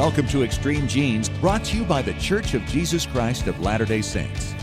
Welcome to Extreme Genes, brought to you by the Church of Jesus Christ of Latter-day Saints.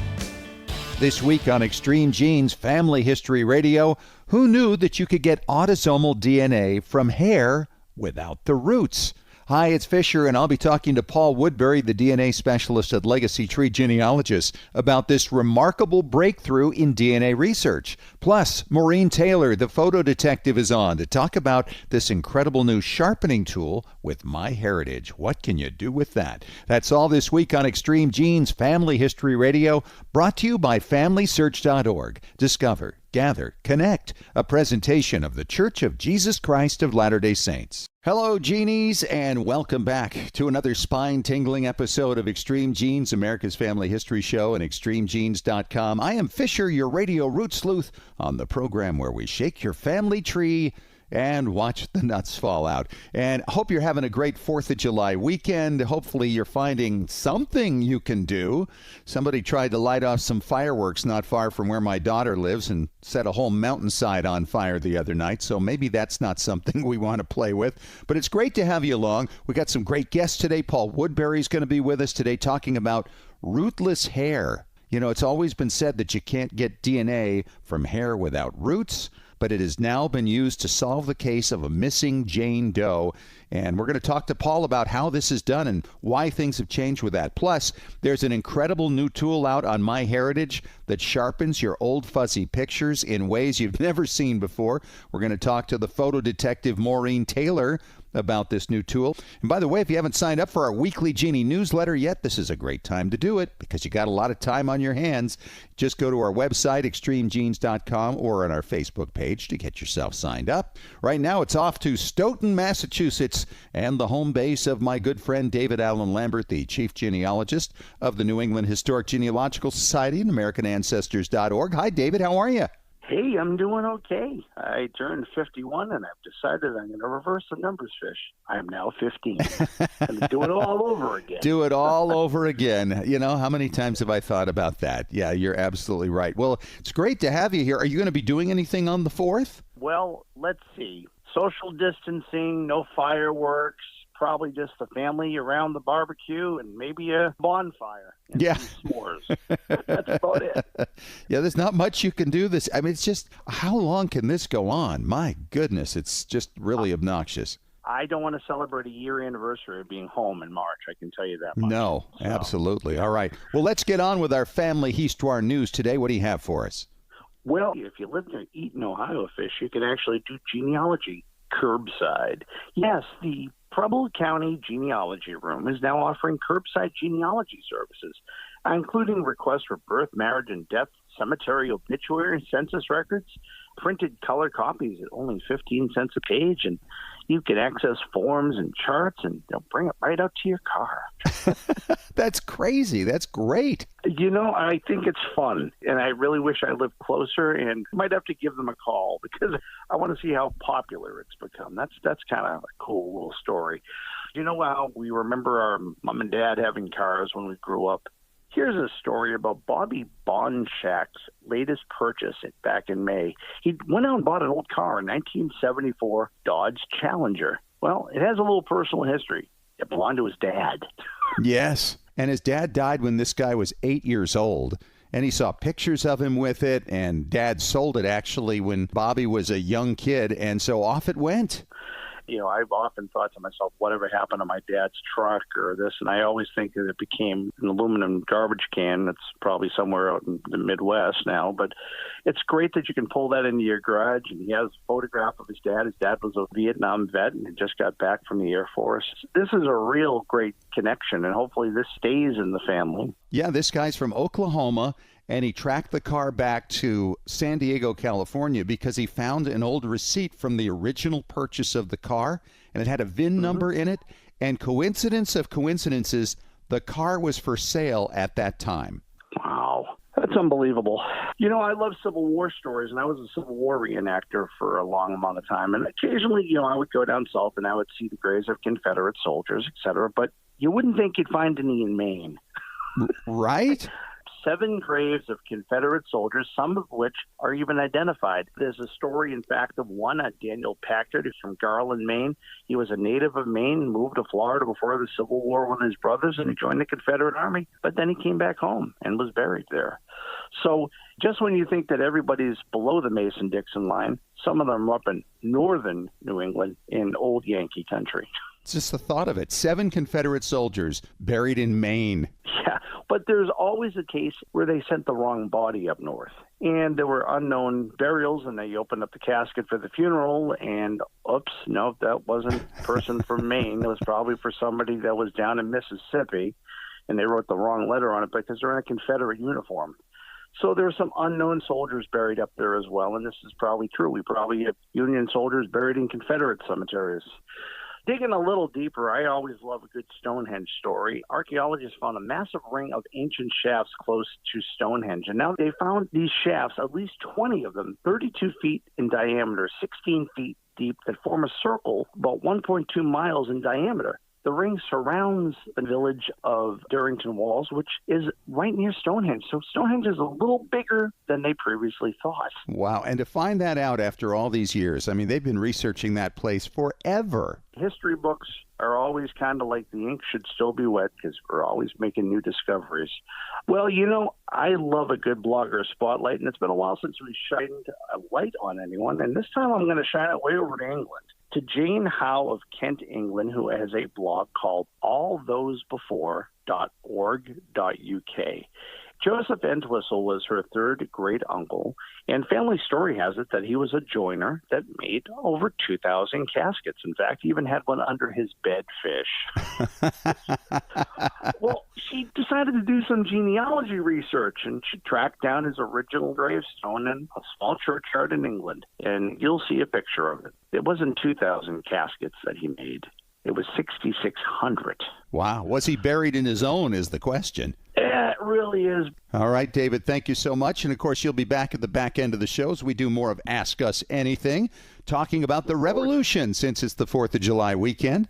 This week on Extreme Genes Family History Radio, who knew that you could get autosomal DNA from hair without the roots? Hi, it's Fisher, and I'll be talking to Paul Woodbury, the DNA specialist at Legacy Tree Genealogists, about this remarkable breakthrough in DNA research. Plus, Maureen Taylor, the photo detective, is on to talk about this incredible new sharpening tool with myheritage. What can you do with that? That's all this week on Extreme Genes Family History Radio, brought to you by FamilySearch.org. Discover, gather, connect. A presentation of the Church of Jesus Christ of Latter-day Saints. Hello, Genies, and welcome back to another spine-tingling episode of Extreme Genes, America's Family History Show, and ExtremeGenes.com. I am Fisher, your radio root sleuth, on the program where we shake your family tree and watch the nuts fall out. And hope you're having a great 4th of July weekend. Hopefully you're finding something you can do. Somebody tried to light off some fireworks not far from where my daughter lives and set a whole mountainside on fire the other night, so maybe that's not something we want to play with. But it's great to have you along. We got some great guests today. Paul Woodbury is going to be with us today talking about rootless hair. You know, it's always been said that you can't get DNA from hair without roots, but it has now been used to solve the case of a missing Jane Doe. And we're going to talk to Paul about how this is done and why things have changed with that. Plus, there's an incredible new tool out on myheritage that sharpens your old fuzzy pictures in ways you've never seen before. We're going to talk to the photo detective Maureen Taylor about this new tool. And by the way, if you haven't signed up for our weekly Genie newsletter yet, this is a great time to do it because you got a lot of time on your hands. Just go to our website, extremegenes.com, or on our Facebook page to get yourself signed up. Right now, it's off to Stoughton, Massachusetts, and the home base of my good friend David Allen Lambert, the chief genealogist of the New England Historic Genealogical Society and AmericanAncestors.org. Hi, David. How are you? Hey, I'm doing okay. I turned 51, and I've decided I'm going to reverse the numbers, Fish. I'm now 15. I'm do it all over again. Do it all over again. You know, how many times have I thought about that? Yeah, you're absolutely right. Well, it's great to have you here. Are you going to be doing anything on the 4th? Well, let's see. Social distancing, no fireworks, probably just the family around the barbecue and maybe a bonfire and some s'mores. That's about it. Yeah, there's not much you can do this. I mean, it's just, how long can this go on? My goodness, it's just really obnoxious. I don't want to celebrate a year anniversary of being home in March. I can tell you that much. No, absolutely. All right. Well, let's get on with our family histoire news today. What do you have for us? Well, if you live near Eaton, Ohio, Fish, you can actually do genealogy curbside. Yes, the Preble County Genealogy Room is now offering curbside genealogy services, including requests for birth, marriage, and death, cemetery obituary, and census records, printed color copies at only 15 cents a page, and you can access forms and charts, and they'll bring it right out to your car. That's crazy. That's great. You know, I think it's fun, and I really wish I lived closer, and might have to give them a call because I want to see how popular it's become. That's kind of a cool little story. You know how we remember our mom and dad having cars when we grew up? Here's a story about Bobby Bonshak's latest purchase back in May. He went out and bought an old car, a 1974 Dodge Challenger. Well, it has a little personal history. It belonged to his dad. Yes. And his dad died when this guy was 8 years old. And he saw pictures of him with it. And Dad sold it actually when Bobby was a young kid. And so off it went. You know, I've often thought to myself, whatever happened to my dad's truck or this? And I always think that it became an aluminum garbage can that's probably somewhere out in the Midwest now. But it's great that you can pull that into your garage. And he has a photograph of his dad. His dad was a Vietnam vet and just got back from the Air Force. This is a real great connection, and hopefully this stays in the family. Yeah, this guy's from Oklahoma. And he tracked the car back to San Diego, California, because he found an old receipt from the original purchase of the car, and it had a VIN number in it. And coincidence of coincidences, the car was for sale at that time. Wow. That's unbelievable. You know, I love Civil War stories, and I was a Civil War reenactor for a long amount of time. And occasionally, you know, I would go down south and I would see the graves of Confederate soldiers, et cetera. But you wouldn't think you'd find any in Maine. Right? 7 graves of Confederate soldiers, some of which are even identified. There's a story, in fact, of one, Daniel Packard, who's from Garland, Maine. He was a native of Maine, moved to Florida before the Civil War with his brothers, and he joined the Confederate Army. But then he came back home and was buried there. So just when you think that everybody's below the Mason-Dixon line, some of them are up in northern New England in old Yankee country. It's just the thought of it. 7 Confederate soldiers buried in Maine. Yeah, but there's always a case where they sent the wrong body up north. And there were unknown burials, and they opened up the casket for the funeral, and oops, no, that wasn't a person from Maine. It was probably for somebody that was down in Mississippi, and they wrote the wrong letter on it because they're in a Confederate uniform. So there are some unknown soldiers buried up there as well, and this is probably true. We probably have Union soldiers buried in Confederate cemeteries. Digging a little deeper, I always love a good Stonehenge story. Archaeologists found a massive ring of ancient shafts close to Stonehenge, and now they found these shafts, at least 20 of them, 32 feet in diameter, 16 feet deep, that form a circle about 1.2 miles in diameter. The ring surrounds the village of Durrington Walls, which is right near Stonehenge. So Stonehenge is a little bigger than they previously thought. Wow. And to find that out after all these years, I mean, they've been researching that place forever. History books are always kind of like the ink should still be wet because we're always making new discoveries. Well, I love a good blogger spotlight, and it's been a while since we shined a light on anyone. And this time I'm going to shine it way over to England, to Jane Howe of Kent, England, who has a blog called allthosebefore.org.uk. Joseph Entwistle was her third great uncle, and family story has it that he was a joiner that made over 2,000 caskets. In fact, he even had one under his bedfish. Well, she decided to do some genealogy research, and she tracked down his original gravestone in a small churchyard in England, and you'll see a picture of it. It wasn't 2,000 caskets that he made. It was 6,600. Wow. Was he buried in his own is the question. Yeah, it really is. All right, David, thank you so much. And, of course, you'll be back at the back end of the show as we do more of Ask Us Anything, talking about the revolution since it's the 4th of July weekend.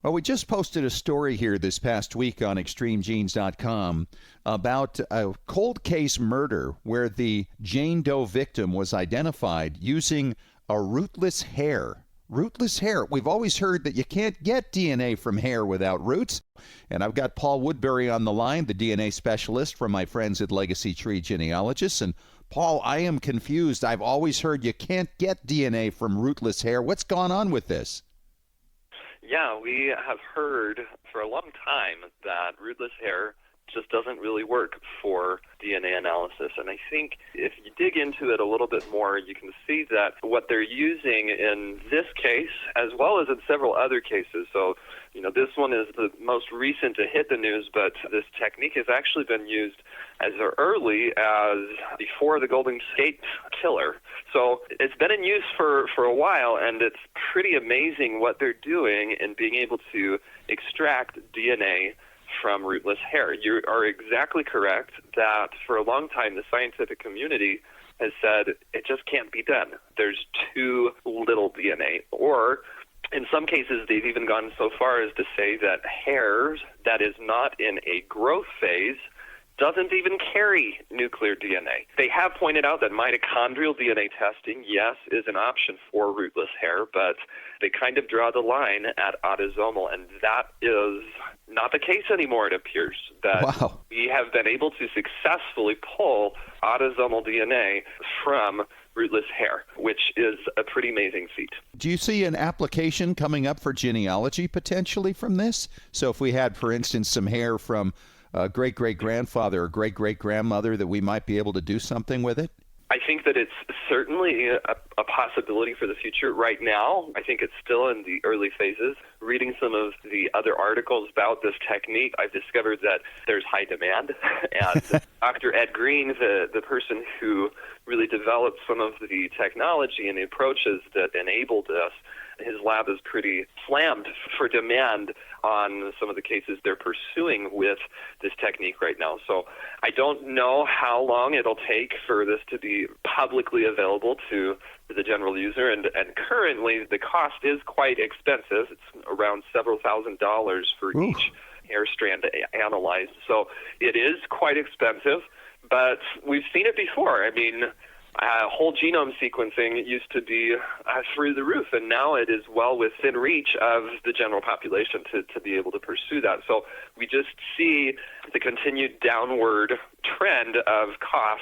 Well, we just posted a story here this past week on extremegenes.com about a cold case murder where the Jane Doe victim was identified using a rootless hair. Rootless hair. We've always heard that you can't get DNA from hair without roots. And I've got Paul Woodbury on the line, the DNA specialist from my friends at Legacy Tree Genealogists. And Paul, I am confused. I've always heard you can't get DNA from rootless hair. What's gone on with this? Yeah, we have heard for a long time that rootless hair just doesn't really work for DNA analysis. And I think if you dig into it a little bit more, you can see that what they're using in this case, as well as in several other cases, so, this one is the most recent to hit the news, but this technique has actually been used as early as before the Golden State Killer. So it's been in use for a while, and it's pretty amazing what they're doing in being able to extract DNA from rootless hair. You are exactly correct that for a long time the scientific community has said it just can't be done. There's too little DNA. Or in some cases they've even gone so far as to say that hair that is not in a growth phase doesn't even carry nuclear DNA. They have pointed out that mitochondrial DNA testing, yes, is an option for rootless hair, but they kind of draw the line at autosomal, and that is not the case anymore, it appears. That Wow. We have been able to successfully pull autosomal DNA from rootless hair, which is a pretty amazing feat. Do you see an application coming up for genealogy potentially from this? So if we had, for instance, some hair from a great-great-grandfather or great-great-grandmother, that we might be able to do something with it? I think that it's certainly a possibility for the future. Right now, I think it's still in the early phases. Reading some of the other articles about this technique, I've discovered that there's high demand. And Dr. Ed Green, the person who really developed some of the technology and the approaches that enabled this, his lab is pretty slammed for demand on some of the cases they're pursuing with this technique right now. So I don't know how long it'll take for this to be publicly available to the general user. And currently the cost is quite expensive. It's around several $1,000s for each hair strand analyzed. So it is quite expensive. but we've seen it before. I mean, whole genome sequencing used to be through the roof, and now it is well within reach of the general population to be able to pursue that. So we just see the continued downward trend of cost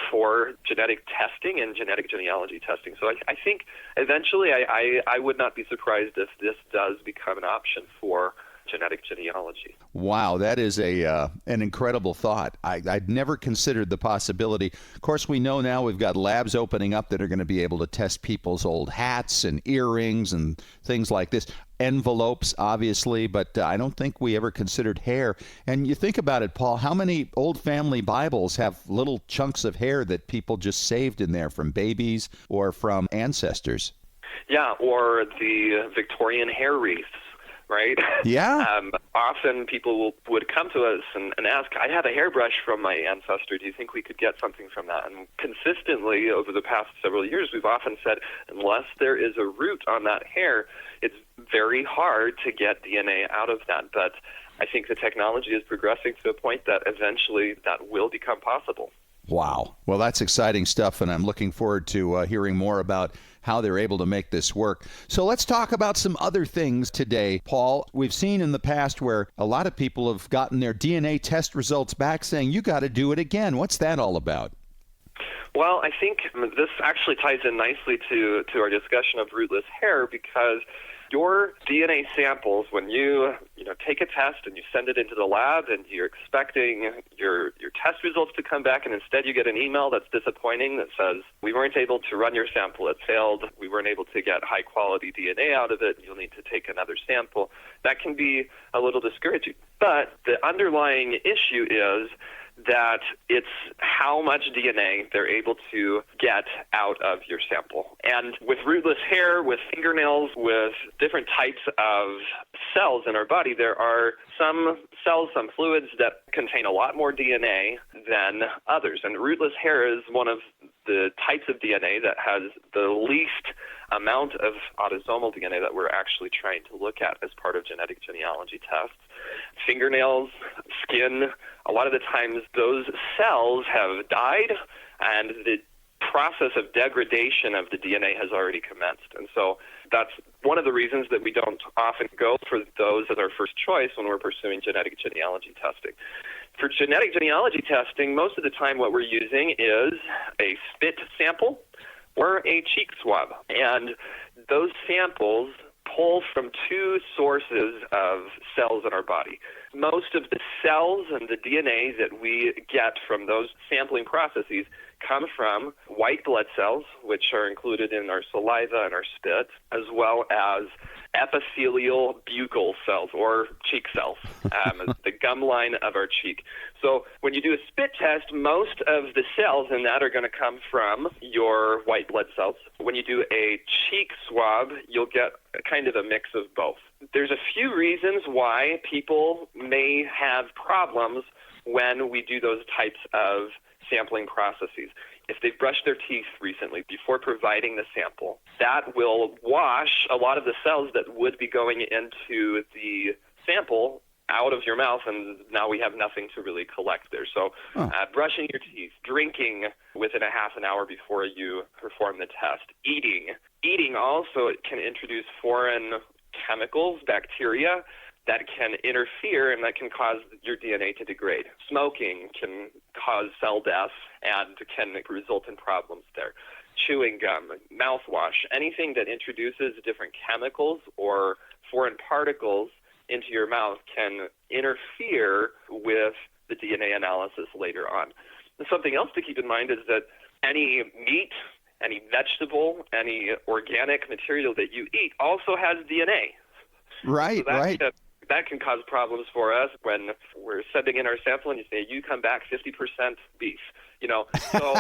for genetic testing and genetic genealogy testing. So I think eventually I would not be surprised if this does become an option for genetic genealogy. Wow, that is an incredible thought. I'd never considered the possibility. Of course, we know now we've got labs opening up that are going to be able to test people's old hats and earrings and things like this. Envelopes, obviously, but I don't think we ever considered hair. And you think about it, Paul, how many old family Bibles have little chunks of hair that people just saved in there from babies or from ancestors? Yeah, or the Victorian hair wreaths. Right? Yeah. Often people would come to us and ask, I have a hairbrush from my ancestor. Do you think we could get something from that? And consistently over the past several years, we've often said, unless there is a root on that hair, it's very hard to get DNA out of that. But I think the technology is progressing to a point that eventually that will become possible. Wow. Well, that's exciting stuff, and I'm looking forward to hearing more about how they're able to make this work. So let's talk about some other things today, Paul. We've seen in the past where a lot of people have gotten their DNA test results back saying, you got to do it again. What's that all about? Well, I think this actually ties in nicely to our discussion of rootless hair, because your DNA samples, when you take a test and you send it into the lab and you're expecting your test results to come back, and instead you get an email that's disappointing that says, we weren't able to run your sample, it failed, we weren't able to get high quality DNA out of it, you'll need to take another sample. That can be a little discouraging. But the underlying issue is that it's how much DNA they're able to get out of your sample. And with rootless hair, with fingernails, with different types of cells in our body, there are some cells, some fluids that contain a lot more DNA than others. And rootless hair is one of the types of DNA that has the least amount of autosomal DNA that we're actually trying to look at as part of genetic genealogy tests. Fingernails, skin, a lot of the times those cells have died and the process of degradation of the DNA has already commenced. And so that's one of the reasons that we don't often go for those as our first choice when we're pursuing genetic genealogy testing. For genetic genealogy testing, most of the time what we're using is a spit sample or a cheek swab. And those samples pull from two sources of cells in our body. Most of the cells and the DNA that we get from those sampling processes come from white blood cells, which are included in our saliva and our spit, as well as epithelial buccal cells, or cheek cells, the gum line of our cheek. So when you do a spit test, most of the cells in that are going to come from your white blood cells. When you do a cheek swab, you'll get kind of a mix of both. There's a few reasons why people may have problems when we do those types of sampling processes. If they've brushed their teeth recently before providing the sample, that will wash a lot of the cells that would be going into the sample out of your mouth, and now we have nothing to really collect there. So brushing your teeth, drinking within a half an hour before you perform the test, eating also can introduce foreign chemicals, bacteria, that can interfere and that can cause your DNA to degrade. Smoking can cause cell death and can result in problems there. Chewing gum, mouthwash, anything that introduces different chemicals or foreign particles into your mouth can interfere with the DNA analysis later on. And something else to keep in mind is that any meat, any vegetable, any organic material that you eat also has DNA. Right, so right. That can cause problems for us when we're sending in our sample and you say, you come back 50% beef. So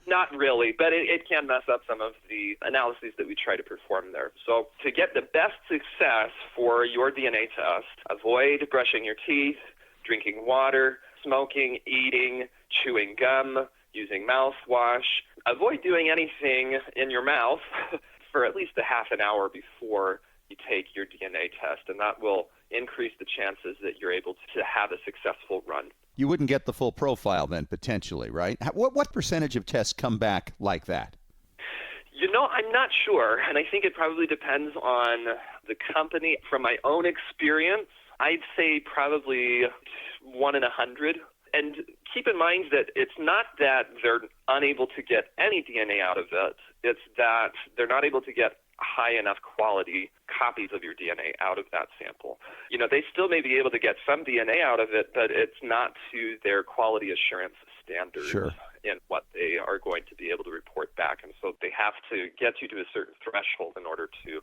not really, but it can mess up some of the analyses that we try to perform there. So to get the best success for your DNA test, avoid brushing your teeth, drinking water, smoking, eating, chewing gum, using mouthwash. Avoid doing anything in your mouth for at least a half an hour before you take your DNA test, and that will increase the chances that you're able to have a successful run. You wouldn't get the full profile then, potentially, right? What percentage of tests come back like that? I'm not sure, and I think it probably depends on the company. From my own experience, I'd say probably 1 in 100. And keep in mind that it's not that they're unable to get any DNA out of it. It's that they're not able to get high enough quality copies of your DNA out of that sample. They still may be able to get some DNA out of it, but it's not to their quality assurance standards. Sure. In what they are going to be able to report back. And so they have to get you to a certain threshold in order to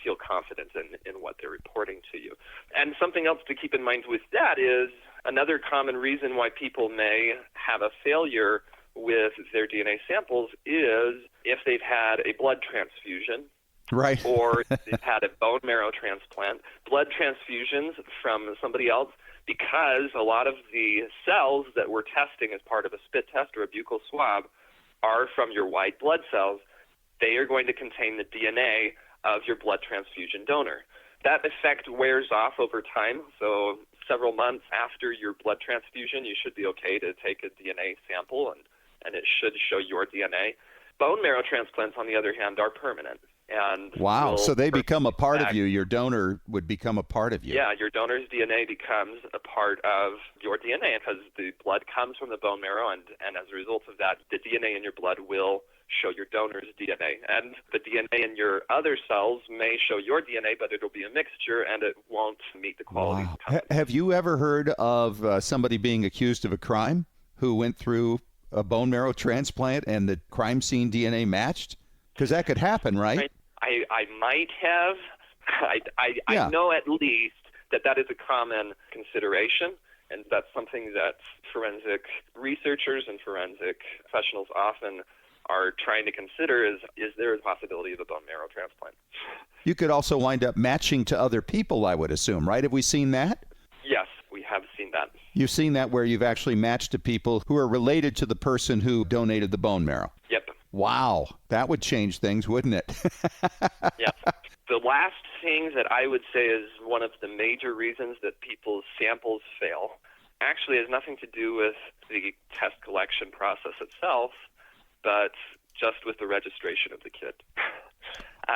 feel confident in what they're reporting to you. And something else to keep in mind with that is another common reason why people may have a failure with their DNA samples is if they've had a blood transfusion. Right. Or they've had a bone marrow transplant. Blood transfusions from somebody else, because a lot of the cells that we're testing as part of a spit test or a buccal swab are from your white blood cells. They are going to contain the DNA of your blood transfusion donor. That effect wears off over time, so several months after your blood transfusion, you should be okay to take a DNA sample, and it should show your DNA. Bone marrow transplants, on the other hand, are permanent. And wow, so they become a part of you. Your donor would become a part of you. Yeah, your donor's DNA becomes a part of your DNA because the blood comes from the bone marrow, and as a result of that, the DNA in your blood will show your donor's DNA. And the DNA in your other cells may show your DNA, but it'll be a mixture, and it won't meet the quality. Wow. Have you ever heard of somebody being accused of a crime who went through a bone marrow transplant and the crime scene DNA matched? Because that could happen, right? I might have. I know at least that is a common consideration, and that's something that forensic researchers and forensic professionals often are trying to consider is there a possibility of a bone marrow transplant? You could also wind up matching to other people, I would assume, right? Have we seen that? Yes, we have seen that. You've seen that where you've actually matched to people who are related to the person who donated the bone marrow? Yep. Wow, that would change things, wouldn't it? Yes. The last thing that I would say is one of the major reasons that people's samples fail actually has nothing to do with the test collection process itself, but just with the registration of the kit.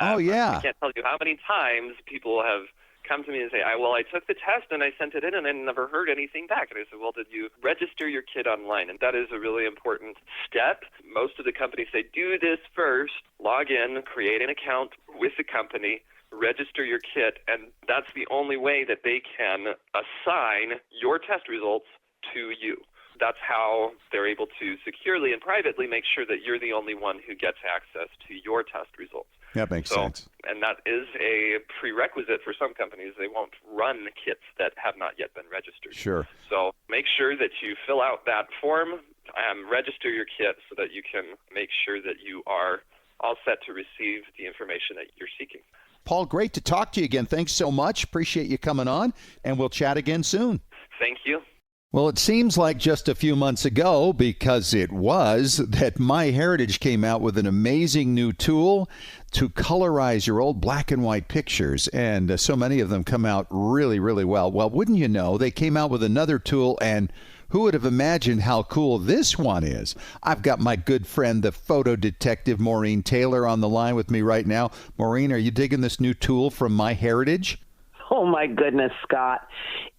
Oh, yeah. I can't tell you how many times people have come to me and say, I took the test and I sent it in and I never heard anything back. And I said, well, did you register your kit online? And that is a really important step. Most of the companies say, do this first, log in, create an account with the company, register your kit, and that's the only way that they can assign your test results to you. That's how they're able to securely and privately make sure that you're the only one who gets access to your test results. That makes sense. And that is a prerequisite for some companies. They won't run kits that have not yet been registered. Sure. So make sure that you fill out that form, register your kit so that you can make sure that you are all set to receive the information that you're seeking. Paul, great to talk to you again. Thanks so much. Appreciate you coming on, and we'll chat again soon. Thank you. Well, it seems like just a few months ago, because it was, that MyHeritage came out with an amazing new tool to colorize your old black and white pictures, and so many of them come out really, really well. Well, wouldn't you know, they came out with another tool, and who would have imagined how cool this one is? I've got my good friend, the photo detective, Maureen Taylor, on the line with me right now. Maureen, are you digging this new tool from MyHeritage? Oh, my goodness, Scott.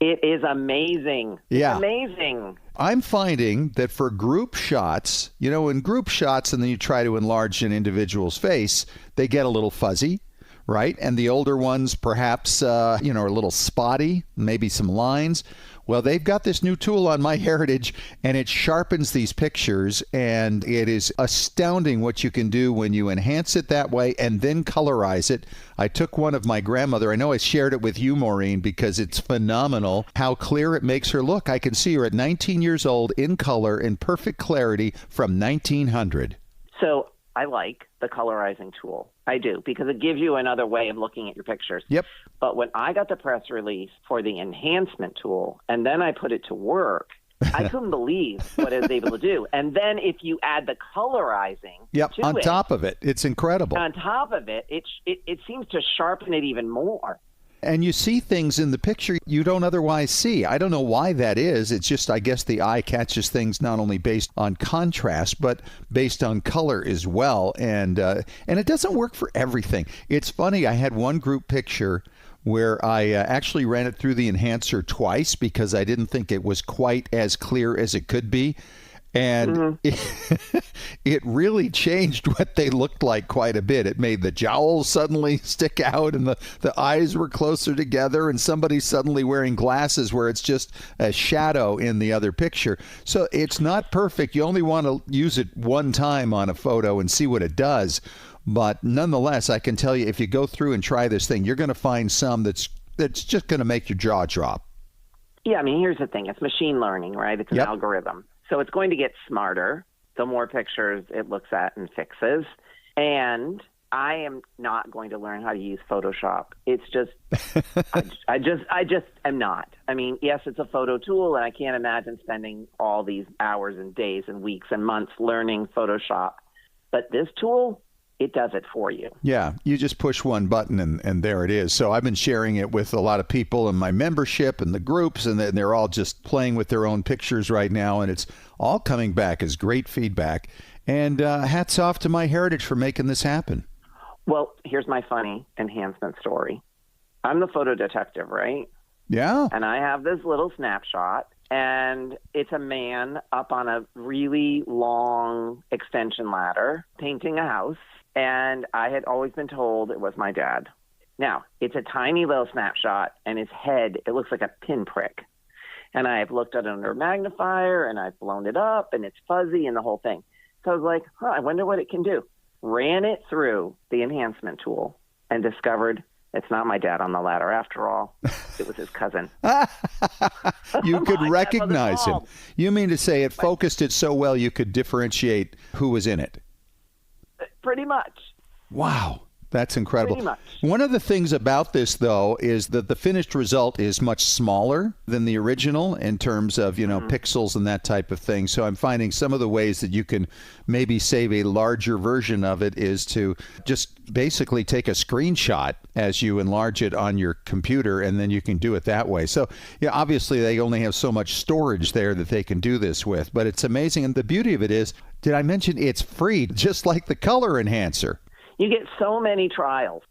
It is amazing. Yeah. It's amazing. I'm finding that for group shots, in group shots and then you try to enlarge an individual's face, they get a little fuzzy, right? And the older ones perhaps, are a little spotty, maybe some lines. Well, they've got this new tool on MyHeritage, and it sharpens these pictures, and it is astounding what you can do when you enhance it that way and then colorize it. I took one of my grandmother. I know I shared it with you, Maureen, because it's phenomenal how clear it makes her look. I can see her at 19 years old in color in perfect clarity from 1900. So I like the colorizing tool. I do, because it gives you another way of looking at your pictures. Yep. But when I got the press release for the enhancement tool, and then I put it to work, I couldn't believe what it was able to do. And then if you add the colorizing to on it, top of it, it's incredible. on top of it, it seems to sharpen it even more. And you see things in the picture you don't otherwise see. I don't know why that is. It's just, I guess, the eye catches things not only based on contrast, but based on color as well. And it doesn't work for everything. It's funny. I had one group picture where I actually ran it through the enhancer twice because I didn't think it was quite as clear as it could be. And it really changed what they looked like quite a bit. It made the jowls suddenly stick out and the eyes were closer together, and somebody's suddenly wearing glasses where it's just a shadow in the other picture. So it's not perfect. You only want to use it one time on a photo and see what it does. But nonetheless, I can tell you, if you go through and try this thing, you're going to find some that's just going to make your jaw drop. Yeah, I mean, here's the thing. It's machine learning, right? It's an algorithm. So it's going to get smarter the more pictures it looks at and fixes. And I am not going to learn how to use Photoshop. It's just, I just am not. I mean, yes, it's a photo tool, and I can't imagine spending all these hours and days and weeks and months learning Photoshop. But this tool, it does it for you. Yeah, you just push one button and there it is. So I've been sharing it with a lot of people in my membership and the groups, and they're all just playing with their own pictures right now, and it's all coming back as great feedback. And hats off to MyHeritage for making this happen. Well, here's my funny enhancement story. I'm the photo detective, right? Yeah. And I have this little snapshot, and it's a man up on a really long extension ladder painting a house. And I had always been told it was my dad. Now, it's a tiny little snapshot, and his head, it looks like a pinprick. And I've looked at it under a magnifier, and I've blown it up, and it's fuzzy and the whole thing. So I was like, I wonder what it can do. Ran it through the enhancement tool and discovered it's not my dad on the ladder after all. It was his cousin. You could recognize him. You mean to say it focused it so well you could differentiate who was in it? Pretty much. Wow. That's incredible. Pretty much. One of the things about this, though, is that the finished result is much smaller than the original in terms of, pixels and that type of thing. So I'm finding some of the ways that you can maybe save a larger version of it is to just basically take a screenshot as you enlarge it on your computer, and then you can do it that way. So, yeah, obviously they only have so much storage there that they can do this with, but it's amazing. And the beauty of it is, did I mention it's free, just like the color enhancer? You get so many trials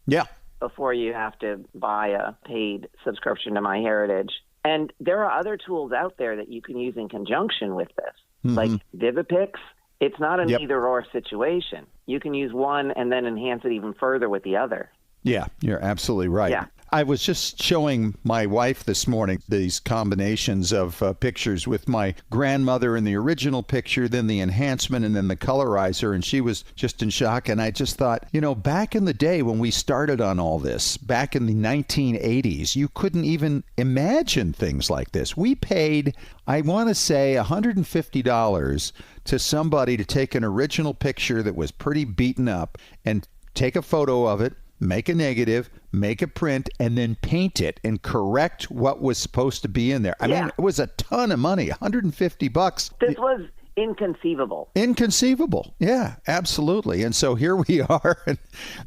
before you have to buy a paid subscription to MyHeritage. And there are other tools out there that you can use in conjunction with this, like Vivipix. It's not an either-or situation. You can use one and then enhance it even further with the other. Yeah, you're absolutely right. Yeah. I was just showing my wife this morning these combinations of pictures with my grandmother in the original picture, then the enhancement, and then the colorizer, and she was just in shock. And I just thought, back in the day when we started on all this, back in the 1980s, you couldn't even imagine things like this. We paid, I want to say, $150 to somebody to take an original picture that was pretty beaten up and take a photo of it, make a negative, make a print, and then paint it and correct what was supposed to be in there. I mean, it was a ton of money, $150. This was inconceivable. Inconceivable. Yeah, absolutely. And so here we are. And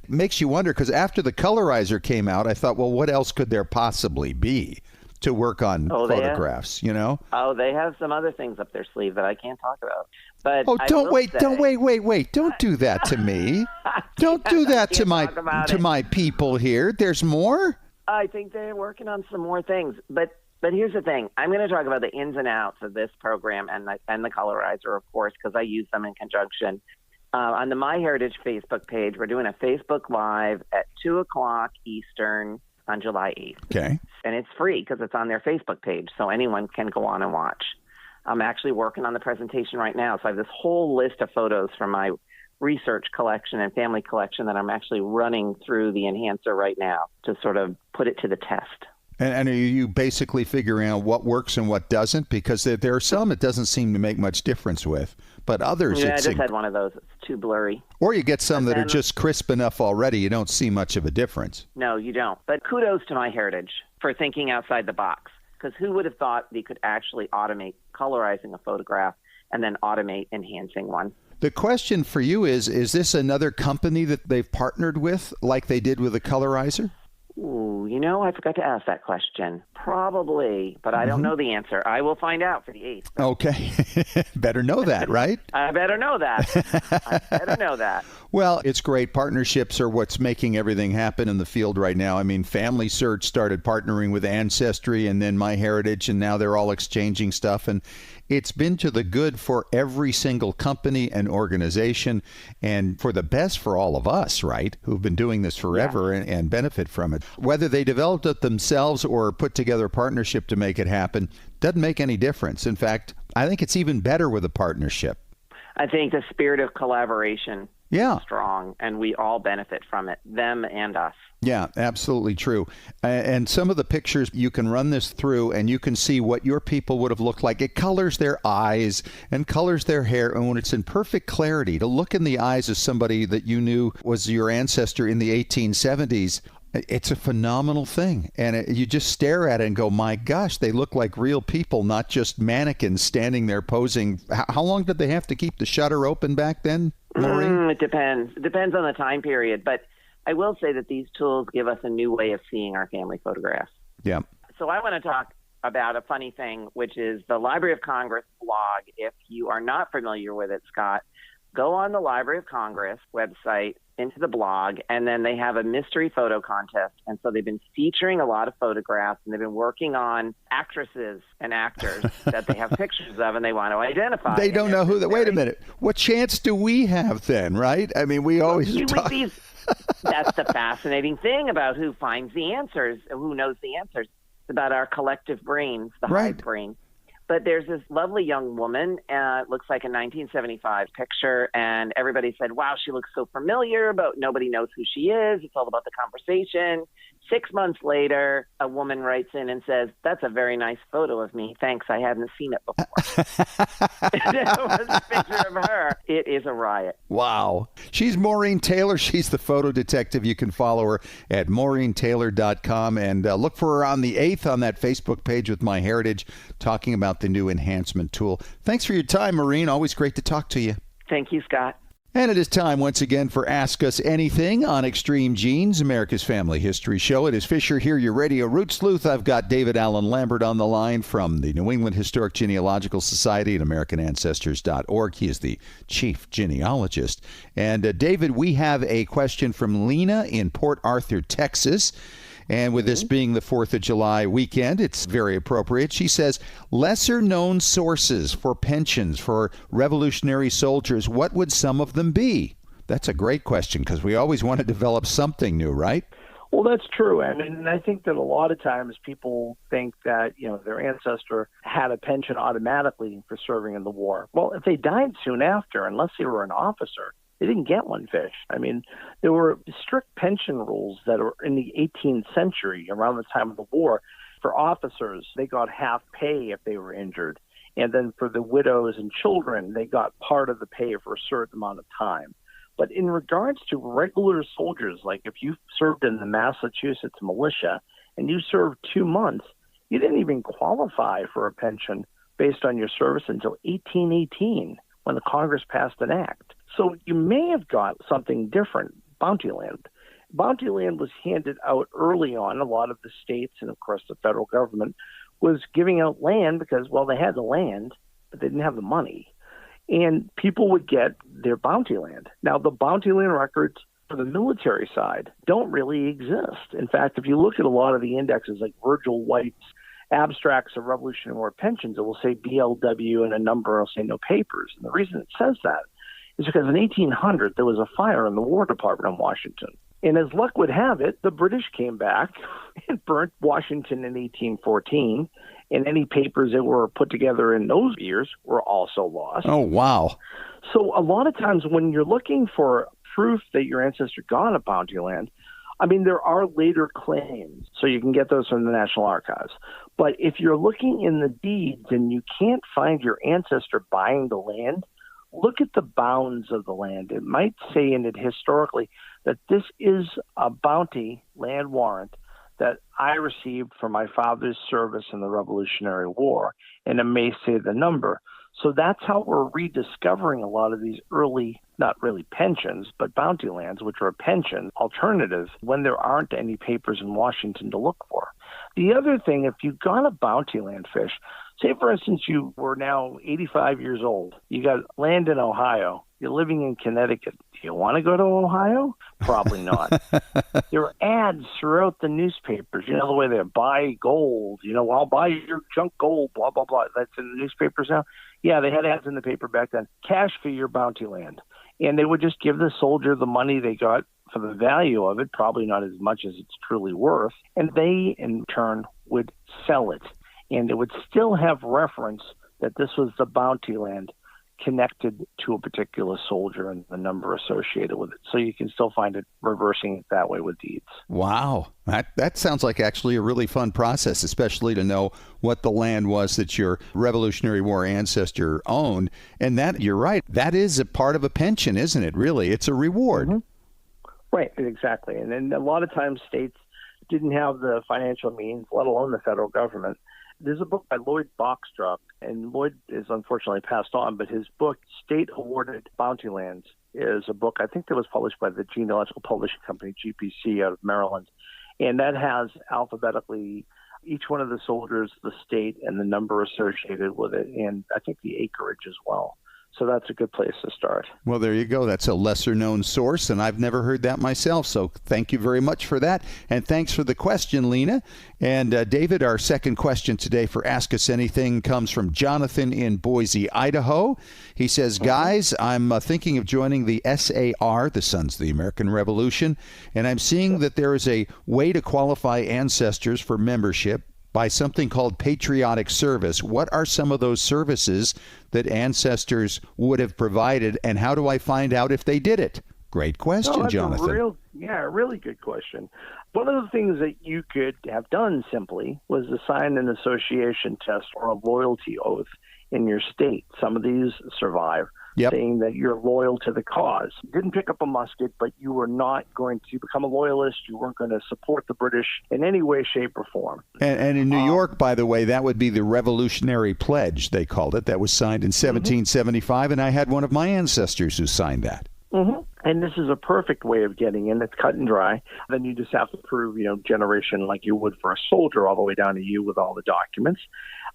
it makes you wonder, because after the colorizer came out, I thought, well, what else could there possibly be to work on photographs, Oh, they have some other things up their sleeve that I can't talk about. But don't wait. Don't do that to me. Don't do that to my people here. There's more? I think they're working on some more things. But here's the thing. I'm going to talk about the ins and outs of this program and the colorizer, of course, because I use them in conjunction. On the MyHeritage Facebook page, we're doing a Facebook Live at 2 o'clock Eastern on July 8th. Okay. And it's free because it's on their Facebook page, so anyone can go on and watch. I'm actually working on the presentation right now, so I have this whole list of photos from my research collection and family collection that I'm actually running through the enhancer right now to sort of put it to the test. And are you basically figuring out what works and what doesn't? Because there are some it doesn't seem to make much difference with, but others... Yeah, I just had one of those. It's too blurry. Or you get some that are just crisp enough already, you don't see much of a difference. No, you don't. But kudos to MyHeritage for thinking outside the box. because who would have thought they could actually automate colorizing a photograph and then automate enhancing one? The question for you is this another company that they've partnered with like they did with the colorizer? Ooh, I forgot to ask that question. Probably, but I don't know the answer. I will find out for the 8th. Okay. Better know that, right? I better know that. Well, it's great. Partnerships are what's making everything happen in the field right now. I mean, Family Search started partnering with Ancestry and then MyHeritage, and now they're all exchanging stuff. And it's been to the good for every single company and organization, and for the best for all of us, right, who've been doing this forever and benefit from it. Whether they developed it themselves or put together a partnership to make it happen doesn't make any difference. In fact, I think it's even better with a partnership. I think the spirit of collaboration is strong, and we all benefit from it, them and us. Yeah, absolutely true. And some of the pictures, you can run this through and you can see what your people would have looked like. It colors their eyes and colors their hair. And when it's in perfect clarity, to look in the eyes of somebody that you knew was your ancestor in the 1870s, it's a phenomenal thing. And you just stare at it and go, my gosh, they look like real people, not just mannequins standing there posing. How long did they have to keep the shutter open back then, Maureen? It depends. It depends on the time period. But I will say that these tools give us a new way of seeing our family photographs. Yeah. So I want to talk about a funny thing, which is the Library of Congress blog. If you are not familiar with it, Scott, go on the Library of Congress website into the blog, and then they have a mystery photo contest. And so they've been featuring a lot of photographs, and they've been working on actresses and actors that they have pictures of and they want to identify. They don't know who that. Wait a minute. What chance do we have then, right? I mean, we always talk. That's the fascinating thing about who finds the answers, who knows the answers. It's about our collective brains, the hive brain. But there's this lovely young woman, it looks like a 1975 picture, and everybody said, wow, she looks so familiar, but nobody knows who she is. It's all about the conversation. 6 months later, a woman writes in and says, that's a very nice photo of me. Thanks, I hadn't seen it before. And it was a picture of her. It is a riot. Wow. She's Maureen Taylor. She's the photo detective. You can follow her at MaureenTaylor.com and look for her on the 8th on that Facebook page with MyHeritage, talking about the new enhancement tool. Thanks for your time, Maureen. Always great to talk to you. Thank you, Scott. And it is time once again for Ask Us Anything on Extreme Genes, America's Family History Show. It is Fisher here, your radio root sleuth. I've got David Allen Lambert on the line from the New England Historic Genealogical Society at AmericanAncestors.org. He is the chief genealogist. And David, we have a question from Lena in Port Arthur, Texas. And with this being the 4th of July weekend, it's very appropriate. She says, lesser known sources for pensions for Revolutionary soldiers, what would some of them be? That's a great question because we always want to develop something new, right? Well, that's true. I mean, I think that a lot of times people think that, their ancestor had a pension automatically for serving in the war. Well, if they died soon after, unless they were an officer, they didn't get one, Fish. I mean, there were strict pension rules that were in the 18th century, around the time of the war. For officers, they got half pay if they were injured. And then for the widows and children, they got part of the pay for a certain amount of time. But in regards to regular soldiers, like if you served in the Massachusetts militia and you served 2 months, you didn't even qualify for a pension based on your service until 1818, when the Congress passed an act. So you may have got something different, bounty land. Bounty land was handed out early on. A lot of the states and, of course, the federal government was giving out land because, well, they had the land, but they didn't have the money. And people would get their bounty land. Now, the bounty land records for the military side don't really exist. In fact, if you look at a lot of the indexes, like Virgil White's Abstracts of Revolutionary War Pensions, it will say BLW and a number will say no papers. And the reason it says that is because in 1800, there was a fire in the War Department in Washington. And as luck would have it, the British came back and burnt Washington in 1814, and any papers that were put together in those years were also lost. Oh, wow. So a lot of times when you're looking for proof that your ancestor got a bounty land, I mean, there are later claims, so you can get those from the National Archives. But if you're looking in the deeds and you can't find your ancestor buying the land, look at the bounds of the land. It might say in it historically that this is a bounty land warrant that I received for my father's service in the Revolutionary War, and it may say the number. So that's how we're rediscovering a lot of these early, not really pensions, but bounty lands, which are pension alternatives when there aren't any papers in Washington to look for. The other thing, if you got a bounty land fish, say, for instance, you were now 85 years old, you got land in Ohio, you're living in Connecticut. Do you want to go to Ohio? Probably not. There are ads throughout the newspapers. You know, the way they buy gold. You know, I'll buy your junk gold, blah, blah, blah. That's in the newspapers now. Yeah, they had ads in the paper back then. Cash for your bounty land. And they would just give the soldier the money they got for the value of it, probably not as much as it's truly worth. And they, in turn, would sell it. And it would still have reference that this was the bounty land connected to a particular soldier and the number associated with it. So you can still find it reversing it that way with deeds. Wow. That sounds like actually a really fun process, especially to know what the land was that your Revolutionary War ancestor owned. And that, you're right, that is a part of a pension, isn't it? Really, it's a reward. Mm-hmm. Right, exactly. And then a lot of times states didn't have the financial means, let alone the federal government. There's a book by Lloyd Boxstruck, and Lloyd is unfortunately passed on, but his book, State Awarded Bounty Lands, is a book I think that was published by the Genealogical Publishing Company, GPC, out of Maryland. And that has alphabetically each one of the soldiers, the state, and the number associated with it, and I think the acreage as well. So that's a good place to start. Well, there you go. That's a lesser-known source, and I've never heard that myself. So thank you very much for that. And thanks for the question, Lena. And David, our second question today for Ask Us Anything comes from Jonathan in Boise, Idaho. He says, guys, I'm thinking of joining the SAR, the Sons of the American Revolution, and I'm seeing that there is a way to qualify ancestors for membership by something called patriotic service. What are some of those services that ancestors would have provided, and how do I find out if they did it? Great question, Jonathan. A really good question. One of the things that you could have done simply was to sign an association test or a loyalty oath in your state. Some of these survive, saying that you're loyal to the cause. You didn't pick up a musket, but you were not going to become a loyalist. You weren't going to support the British in any way, shape, or form. And in New York, by the way, that would be the Revolutionary Pledge, they called it. That was signed in 1775, and I had one of my ancestors who signed that. Mm-hmm. And this is a perfect way of getting in. It's cut and dry. Then you just have to prove, generation like you would for a soldier all the way down to you with all the documents.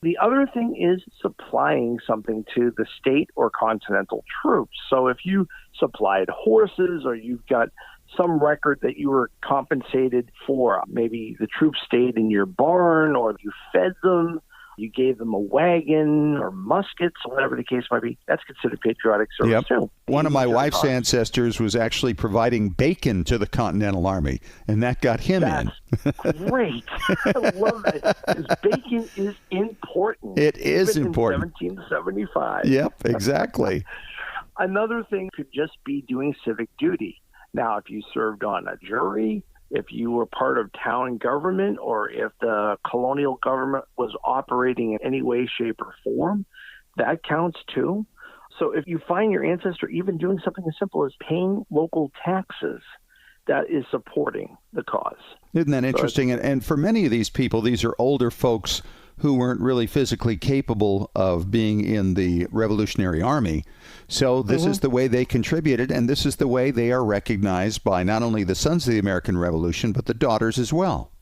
The other thing is supplying something to the state or continental troops. So if you supplied horses or you've got some record that you were compensated for, maybe the troops stayed in your barn or you fed them, you gave them a wagon or muskets, or whatever the case might be, that's considered patriotic service too. One of my wife's ancestors was actually providing bacon to the Continental Army, and that got him in. Great. I love that. Because bacon is important. It is important. In 1775. Yep, exactly. Another thing could just be doing civic duty. Now, if you served on a jury, if you were part of town government, or if the colonial government was operating in any way, shape, or form, that counts too. So if you find your ancestor even doing something as simple as paying local taxes, that is supporting the cause. Isn't that interesting? And for many of these people, these are older folks who weren't really physically capable of being in the Revolutionary Army. So this is the way they contributed, and this is the way they are recognized by not only the Sons of the American Revolution, but the daughters as well.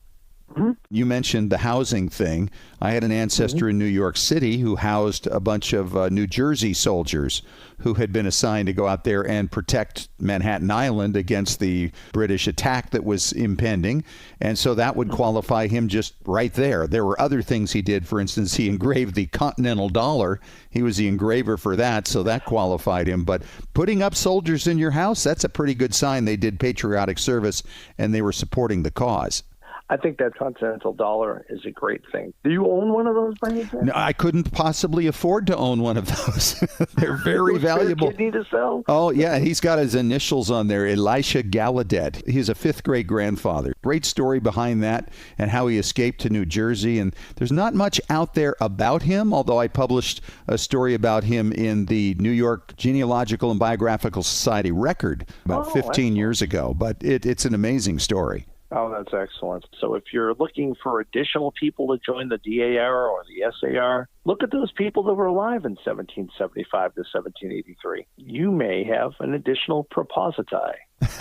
You mentioned the housing thing. I had an ancestor in New York City who housed a bunch of New Jersey soldiers who had been assigned to go out there and protect Manhattan Island against the British attack that was impending. And so that would qualify him just right there. There were other things he did. For instance, he engraved the Continental Dollar. He was the engraver for that, so that qualified him. But putting up soldiers in your house, that's a pretty good sign they did patriotic service and they were supporting the cause. I think that Continental Dollar is a great thing. Do you own one of those by any chance? No, I couldn't possibly afford to own one of those. They're very valuable. Kidney to sell? Oh, yeah. He's got his initials on there, Elisha Gallaudet. He's a fifth-grade grandfather. Great story behind that and how he escaped to New Jersey. And there's not much out there about him, although I published a story about him in the New York Genealogical and Biographical Society Record about 15 years ago. But it's an amazing story. Oh, that's excellent. So if you're looking for additional people to join the DAR or the SAR, look at those people that were alive in 1775 to 1783. You may have an additional propositi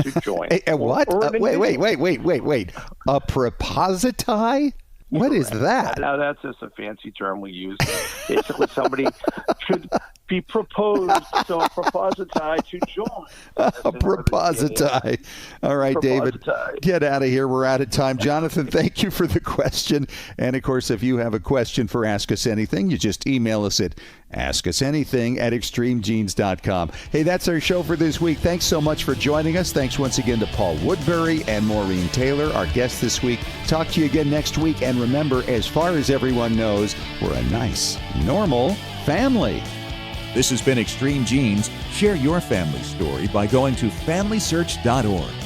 to join. What? Wait. A propositi? What is that? Now, that's just a fancy term we use. Basically, somebody should be proposed, so a propositi to join. A propositi. All right, David, get out of here. We're out of time. Jonathan, thank you for the question. And, of course, if you have a question for Ask Us Anything, you just email us at askusanything@extremegenes.com. Hey, that's our show for this week. Thanks so much for joining us. Thanks once again to Paul Woodbury and Maureen Taylor, our guests this week. Talk to you again next week. And remember, as far as everyone knows, we're a nice, normal family. This has been Extreme Genes. Share your family story by going to FamilySearch.org.